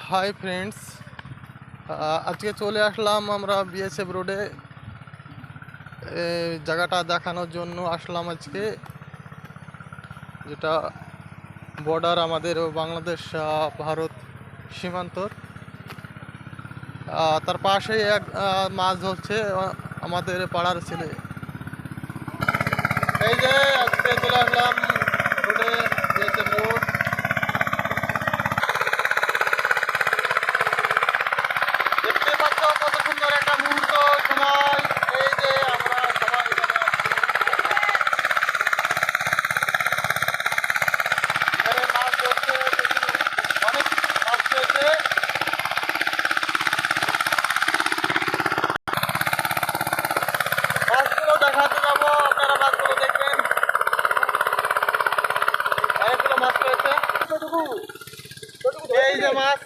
Hi friends, আজকে চলে আসলাম আমরা বিএসএফ রোডে। জায়গাটা দেখানোর জন্য আসলাম আজকে, যেটা বর্ডার আমাদের বাংলাদেশ ভারত সীমান্তর। তার পাশেই এক মাছ ধরছে আমাদের পাড়ার ছেলে। এই যে আজকে চলে আসলাম রোডে, বিএসএফ রোড। দেখতে পাচ্ছ কত সুন্দর একটা মুহূর্ত, সময়। এই যে আমরা সবাই এখানে মাছ ধরছে, অনেক মাছ পেয়েছে। মাছগুলো দেখাতে যাবো, আপনারা মাছগুলো দেখবেন। অনেকগুলো মাছ পেয়েছে। এই যে মাছ,